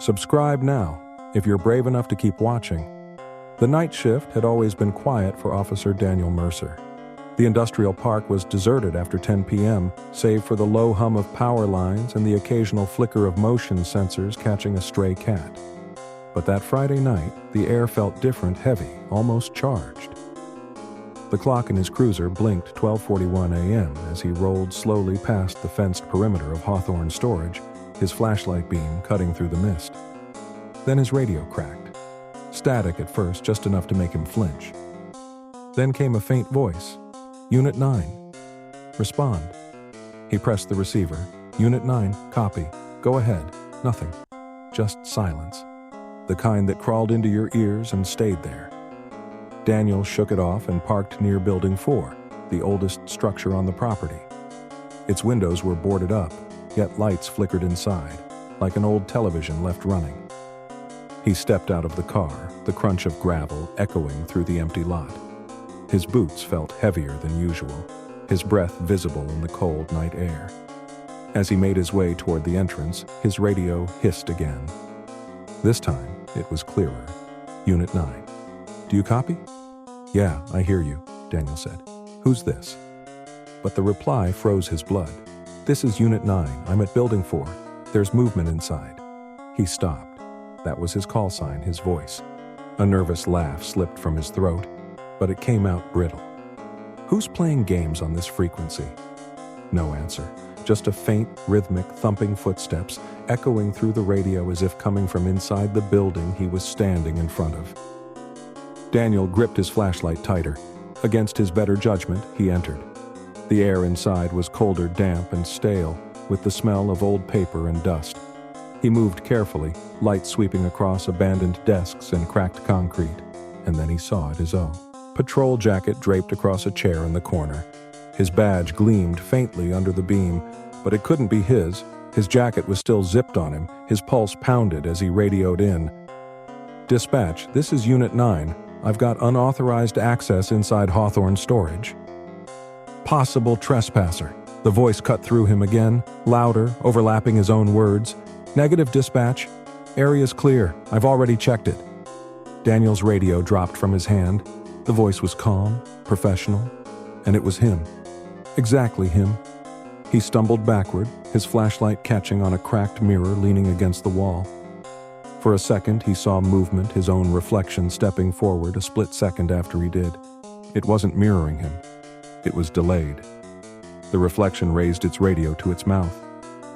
Subscribe now, if you're brave enough to keep watching. The night shift had always been quiet for Officer Daniel Mercer. The industrial park was deserted after 10 p.m., save for the low hum of power lines and the occasional flicker of motion sensors catching a stray cat. But that Friday night, the air felt different, heavy, almost charged. The clock in his cruiser blinked 12:41 a.m. as he rolled slowly past the fenced perimeter of Hawthorne storage, his flashlight beam cutting through the mist. Then his radio cracked. Static at first, just enough to make him flinch. Then came a faint voice. Unit 9. Respond. He pressed the receiver. Unit 9, copy. Go ahead. Nothing. Just silence. The kind that crawled into your ears and stayed there. Daniel shook it off and parked near Building 4, the oldest structure on the property. Its windows were boarded up, yet lights flickered inside, like an old television left running. He stepped out of the car, the crunch of gravel echoing through the empty lot. His boots felt heavier than usual, his breath visible in the cold night air. As he made his way toward the entrance, his radio hissed again. This time, it was clearer. Unit 9. Do you copy? Yeah, I hear you, Daniel said. Who's this? But the reply froze his blood. This is Unit 9. I'm at Building 4. There's movement inside. He stopped. That was his call sign, his voice. A nervous laugh slipped from his throat, but it came out brittle. Who's playing games on this frequency? No answer. Just a faint, rhythmic, thumping footsteps echoing through the radio as if coming from inside the building he was standing in front of. Daniel gripped his flashlight tighter. Against his better judgment, he entered. The air inside was colder, damp, and stale, with the smell of old paper and dust. He moved carefully, light sweeping across abandoned desks and cracked concrete, and then he saw it his own. Patrol jacket draped across a chair in the corner. His badge gleamed faintly under the beam, but it couldn't be his. His jacket was still zipped on him. His pulse pounded as he radioed in. Dispatch, this is Unit 9. I've got unauthorized access inside Hawthorne storage. Possible trespasser. The voice cut through him again, louder, overlapping his own words. Negative, dispatch. Area's clear. I've already checked it. Daniel's radio dropped from his hand. The voice was calm, professional, and it was him. Exactly him. He stumbled backward, his flashlight catching on a cracked mirror leaning against the wall. For a second, he saw movement, his own reflection stepping forward a split second after he did. It wasn't mirroring him. It was delayed. The reflection raised its radio to its mouth.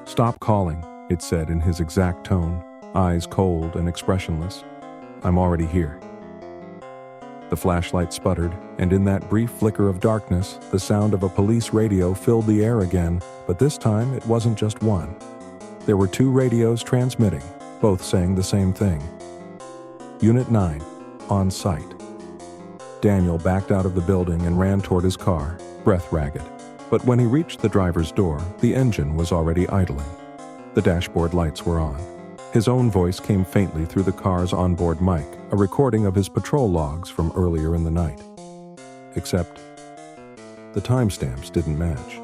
Stop calling, it said in his exact tone, eyes cold and expressionless. I'm already here. The flashlight sputtered, and in that brief flicker of darkness, the sound of a police radio filled the air again, but this time it wasn't just one. There were two radios transmitting, both saying the same thing. Unit 9, on site. Daniel backed out of the building and ran toward his car, breath ragged. But when he reached the driver's door, the engine was already idling. The dashboard lights were on. His own voice came faintly through the car's onboard mic, a recording of his patrol logs from earlier in the night. Except, the timestamps didn't match.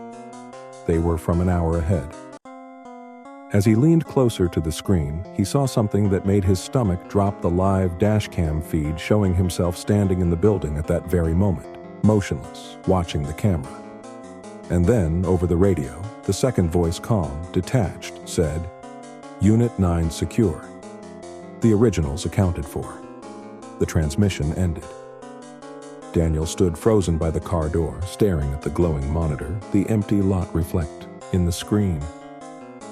They were from an hour ahead. As he leaned closer to the screen, he saw something that made his stomach drop the live dashcam feed showing himself standing in the building at that very moment, motionless, watching the camera. And then, over the radio, the second voice, calm, detached, said, Unit 9 secure. The originals accounted for. The transmission ended. Daniel stood frozen by the car door, staring at the glowing monitor, the empty lot reflect in the screen.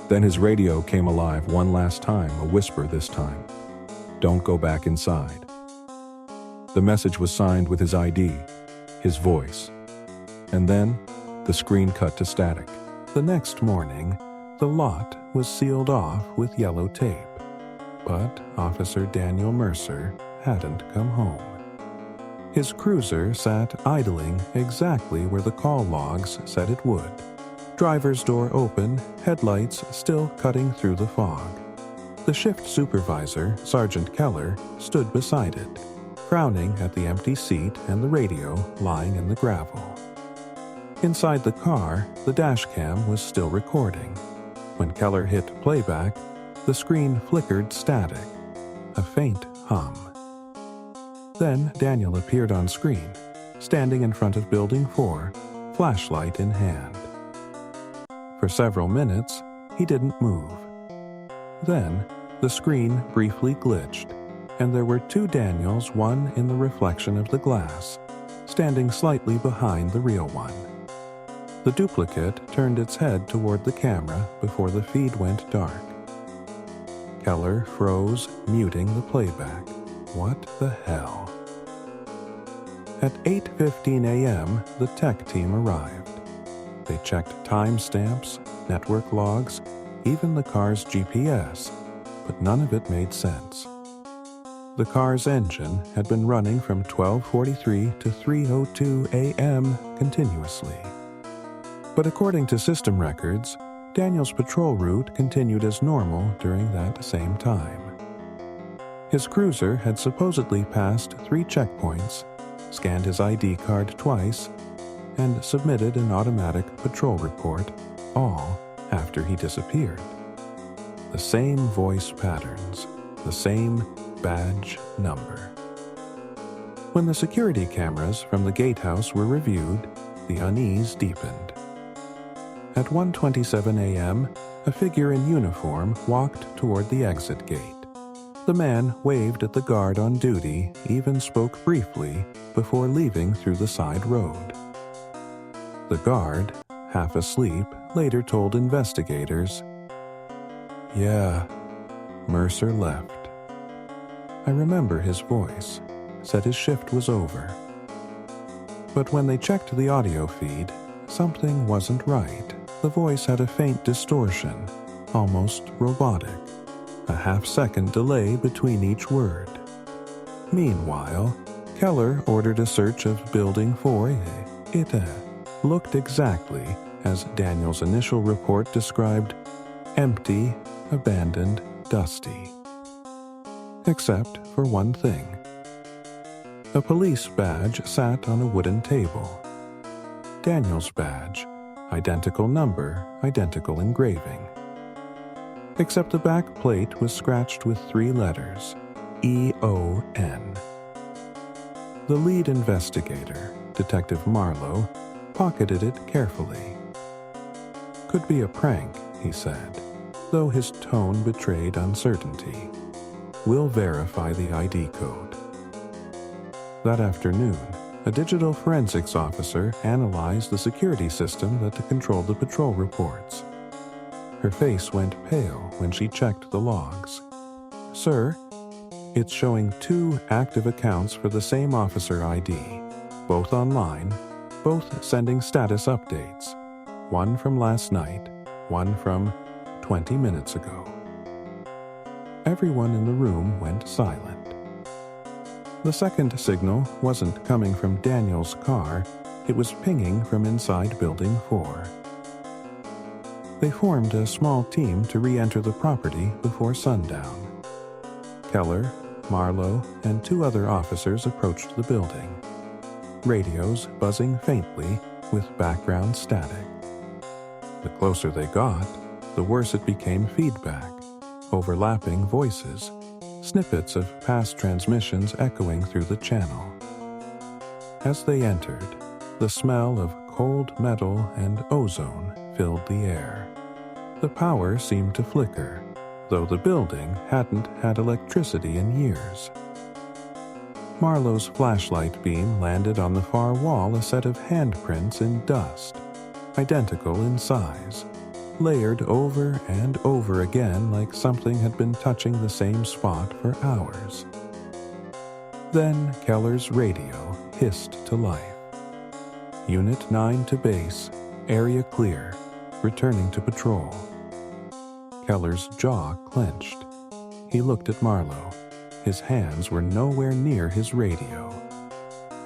Then his radio came alive one last time, a whisper this time. Don't go back inside. The message was signed with his ID, his voice. And then, the screen cut to static. The next morning, the lot was sealed off with yellow tape. But Officer Daniel Mercer hadn't come home. His cruiser sat idling exactly where the call logs said it would. Driver's door open, headlights still cutting through the fog. The shift supervisor, Sergeant Keller, stood beside it, frowning at the empty seat and the radio lying in the gravel. Inside the car, the dashcam was still recording. When Keller hit playback, The screen flickered static, a faint hum. Then Daniel appeared on screen, standing in front of Building 4, flashlight in hand. For several minutes, he didn't move. Then, the screen briefly glitched, and there were two Daniels, one in the reflection of the glass, standing slightly behind the real one. The duplicate turned its head toward the camera before the feed went dark. Keller froze, muting the playback. What the hell? At 8:15 a.m., the tech team arrived. They checked timestamps, network logs, even the car's GPS, but none of it made sense. The car's engine had been running from 12:43 to 3:02 a.m. continuously. But according to system records, Daniel's patrol route continued as normal during that same time. His cruiser had supposedly passed 3 checkpoints, scanned his ID card twice, and submitted an automatic patrol report, all after he disappeared. The same voice patterns, the same badge number. When the security cameras from the gatehouse were reviewed, the unease deepened. At 1:27 a.m., a figure in uniform walked toward the exit gate. The man waved at the guard on duty, even spoke briefly before leaving through the side road. The guard, half asleep, later told investigators, "Yeah, Mercer left. I remember his voice, said his shift was over." But when they checked the audio feed, something wasn't right. The voice had a faint distortion, almost robotic, a half-second delay between each word. Meanwhile, Keller ordered a search of Building 4. It looked exactly as Daniel's initial report described: empty, abandoned, dusty. Except for one thing. A police badge sat on a wooden table. Daniel's badge, identical number, identical engraving. Except the back plate was scratched with 3 letters, E-O-N. The lead investigator, Detective Marlowe, pocketed it carefully. "Could be a prank," he said, though his tone betrayed uncertainty. "We'll verify the ID code." That afternoon, a digital forensics officer analyzed the security system that controlled the patrol reports. Her face went pale when she checked the logs. "Sir, it's showing 2 active accounts for the same officer ID, both online, both sending status updates, one from last night, one from 20 minutes ago." Everyone in the room went silent. The second signal wasn't coming from Daniel's car, it was pinging from inside Building 4. They formed a small team to re-enter the property before sundown. Keller, Marlowe, and 2 other officers approached the building, radios buzzing faintly with background static. The closer they got, the worse it became feedback, overlapping voices, snippets of past transmissions echoing through the channel. As they entered, the smell of cold metal and ozone filled the air. The power seemed to flicker, though the building hadn't had electricity in years. Marlowe's flashlight beam landed on the far wall a set of handprints in dust, identical in size, layered over and over again like something had been touching the same spot for hours. Then Keller's radio hissed to life. "Unit 9 to base, area clear, returning to patrol." Keller's jaw clenched. He looked at Marlowe. His hands were nowhere near his radio.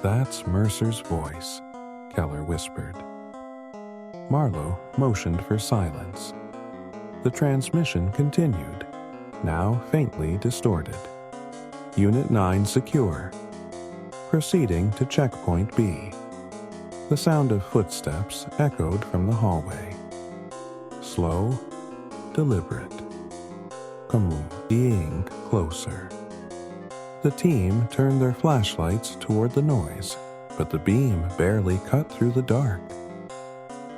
"That's Mercer's voice," Keller whispered. Marlowe motioned for silence. The transmission continued, now faintly distorted. "Unit 9 secure. Proceeding to checkpoint B." The sound of footsteps echoed from the hallway. Slow, deliberate. coming closer. The team turned their flashlights toward the noise, but the beam barely cut through the dark.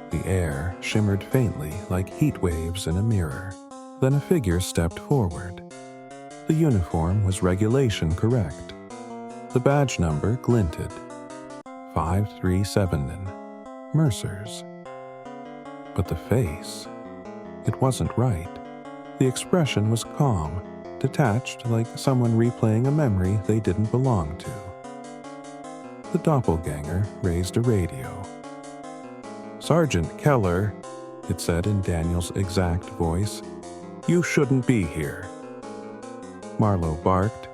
The air shimmered faintly like heat waves in a mirror. Then a figure stepped forward. The uniform was regulation correct. The badge number glinted. 537, Mercer's. But the face, it wasn't right. The expression was calm, detached like someone replaying a memory they didn't belong to. The doppelganger raised a radio. "Sergeant Keller," it said in Daniel's exact voice, "you shouldn't be here." Marlowe barked,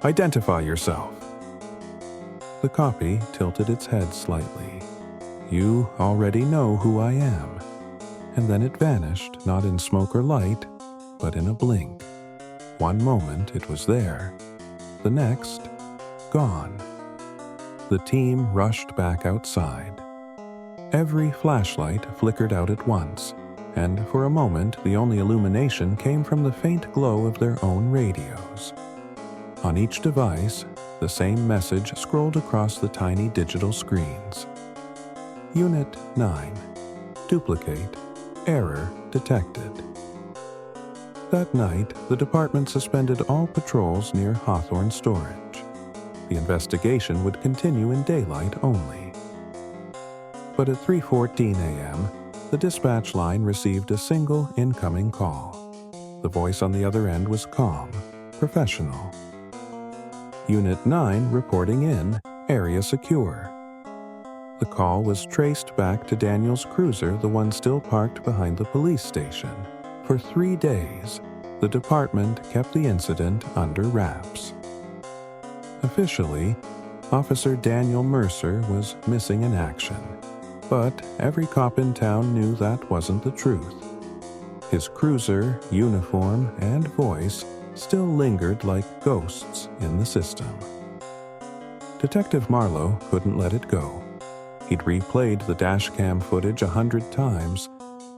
"Identify yourself." The copy tilted its head slightly. "You already know who I am." And then it vanished, not in smoke or light, but in a blink. One moment it was there, the next, gone. The team rushed back outside. Every flashlight flickered out at once, and for a moment the only illumination came from the faint glow of their own radios. On each device, the same message scrolled across the tiny digital screens. Unit 9. Duplicate. Error detected. That night, the department suspended all patrols near Hawthorne Storage. The investigation would continue in daylight only. But at 3:14 a.m., the dispatch line received a single incoming call. The voice on the other end was calm, professional. Unit 9 reporting in, area secure. The call was traced back to Daniel's cruiser, the one still parked behind the police station. For 3 days, the department kept the incident under wraps. Officially, Officer Daniel Mercer was missing in action, but every cop in town knew that wasn't the truth. His cruiser, uniform, and voice still lingered like ghosts in the system. Detective Marlowe couldn't let it go. He'd replayed the dashcam footage 100 times,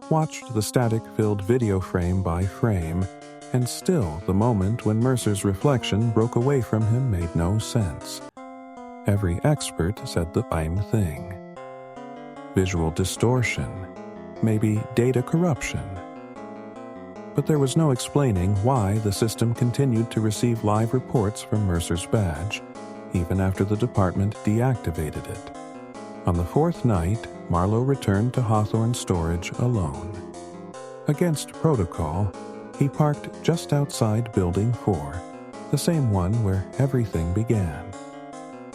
watched the static-filled video frame by frame, and still the moment when Mercer's reflection broke away from him made no sense. Every expert said the same thing. Visual distortion, maybe data corruption. But there was no explaining why the system continued to receive live reports from Mercer's badge, even after the department deactivated it. On the 4th night, Marlowe returned to Hawthorne Storage alone. Against protocol, he parked just outside Building 4, the same one where everything began.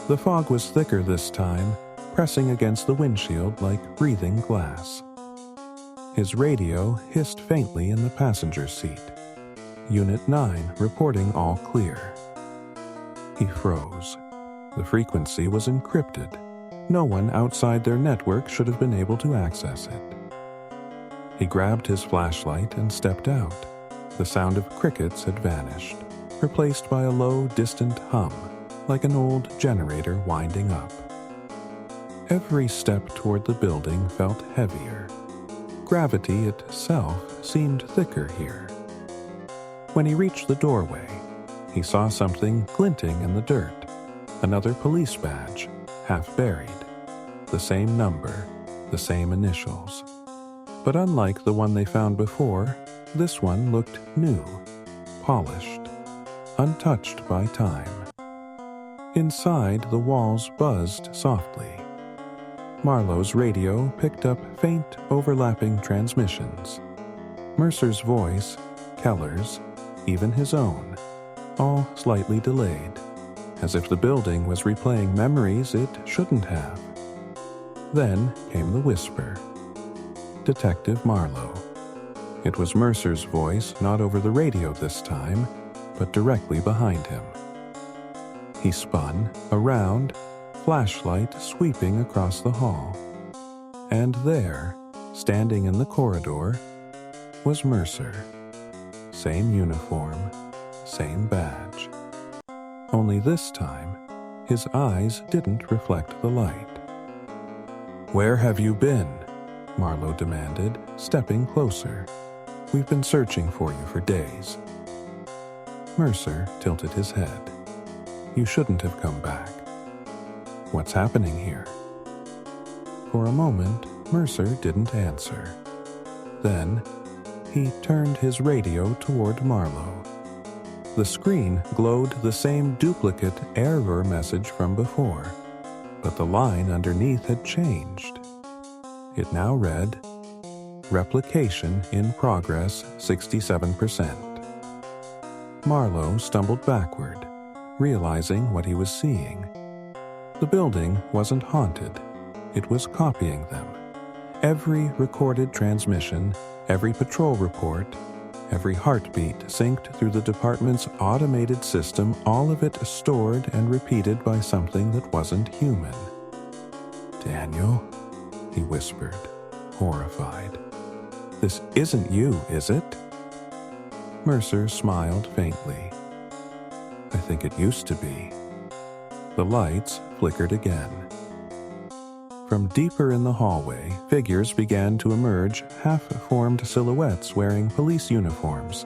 The fog was thicker this time, pressing against the windshield like breathing glass. His radio hissed faintly in the passenger seat. Unit 9 reporting all clear. He froze. The frequency was encrypted. No one outside their network should have been able to access it. He grabbed his flashlight and stepped out. The sound of crickets had vanished, replaced by a low, distant hum, like an old generator winding up. Every step toward the building felt heavier. Gravity itself seemed thicker here. When he reached the doorway, he saw something glinting in the dirt. Another police badge, half buried. The same number, the same initials. But unlike the one they found before, this one looked new, polished, untouched by time. Inside, the walls buzzed softly. Marlowe's radio picked up faint, overlapping transmissions. Mercer's voice, Keller's, even his own, all slightly delayed, as if the building was replaying memories it shouldn't have. Then came the whisper. Detective Marlowe. It was Mercer's voice, not over the radio this time, but directly behind him. He spun, around, flashlight sweeping across the hall. And there, standing in the corridor, was Mercer. Same uniform, same badge. Only this time, his eyes didn't reflect the light. "Where have you been?" Marlowe demanded, stepping closer. "We've been searching for you for days." Mercer tilted his head. "You shouldn't have come back. What's happening here?" For a moment, Mercer didn't answer. Then, he turned his radio toward Marlowe. The screen glowed the same duplicate error message from before, but the line underneath had changed. It now read, "Replication in progress 67%. Marlowe stumbled backward, realizing what he was seeing. The building wasn't haunted. It was copying them. Every recorded transmission, every patrol report, every heartbeat synced through the department's automated system, all of it stored and repeated by something that wasn't human. "Daniel," he whispered, horrified. "This isn't you, is it?" Mercer smiled faintly. "I think it used to be." The lights flickered again. From deeper in the hallway, figures began to emerge, half-formed silhouettes wearing police uniforms,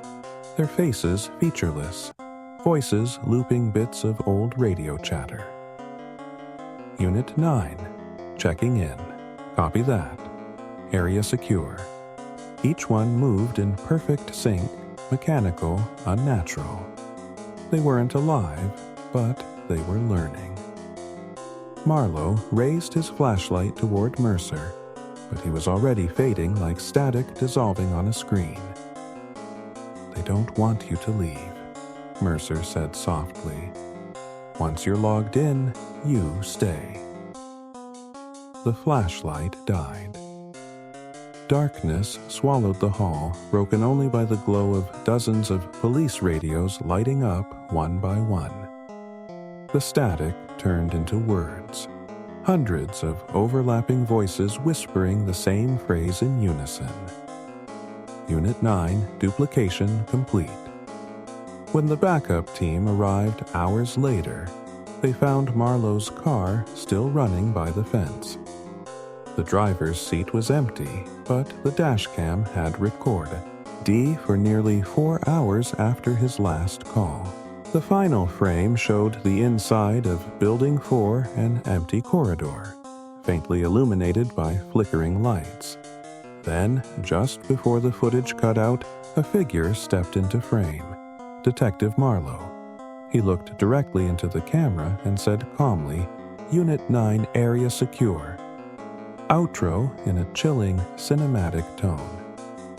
their faces featureless, voices looping bits of old radio chatter. "Unit 9, checking in. Copy that. Area secure." Each one moved in perfect sync, mechanical, unnatural. They weren't alive, but they were learning. Marlowe raised his flashlight toward Mercer, but he was already fading like static dissolving on a screen. "They don't want you to leave," Mercer said softly. "Once you're logged in, you stay." The flashlight died. Darkness swallowed the hall, broken only by the glow of dozens of police radios lighting up one by one. The static turned into words, hundreds of overlapping voices whispering the same phrase in unison. "Unit 9, duplication complete." When the backup team arrived hours later, they found Marlowe's car still running by the fence. The driver's seat was empty, but the dashcam had recorded D for nearly 4 hours after his last call. The final frame showed the inside of Building 4, an empty corridor, faintly illuminated by flickering lights. Then, just before the footage cut out, a figure stepped into frame. Detective Marlowe. He looked directly into the camera and said calmly, "Unit 9 area secure." Outro in a chilling, cinematic tone.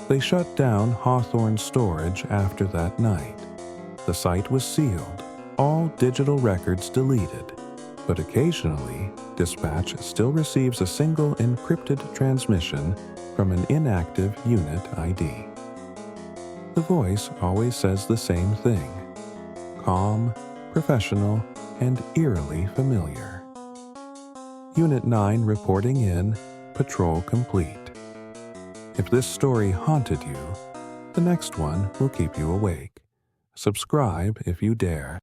They shut down Hawthorne Storage after that night. The site was sealed, all digital records deleted, but occasionally, dispatch still receives a single encrypted transmission from an inactive unit ID. The voice always says the same thing: calm, professional, and eerily familiar. Unit 9 reporting in, patrol complete. If this story haunted you, the next one will keep you awake. Subscribe if you dare.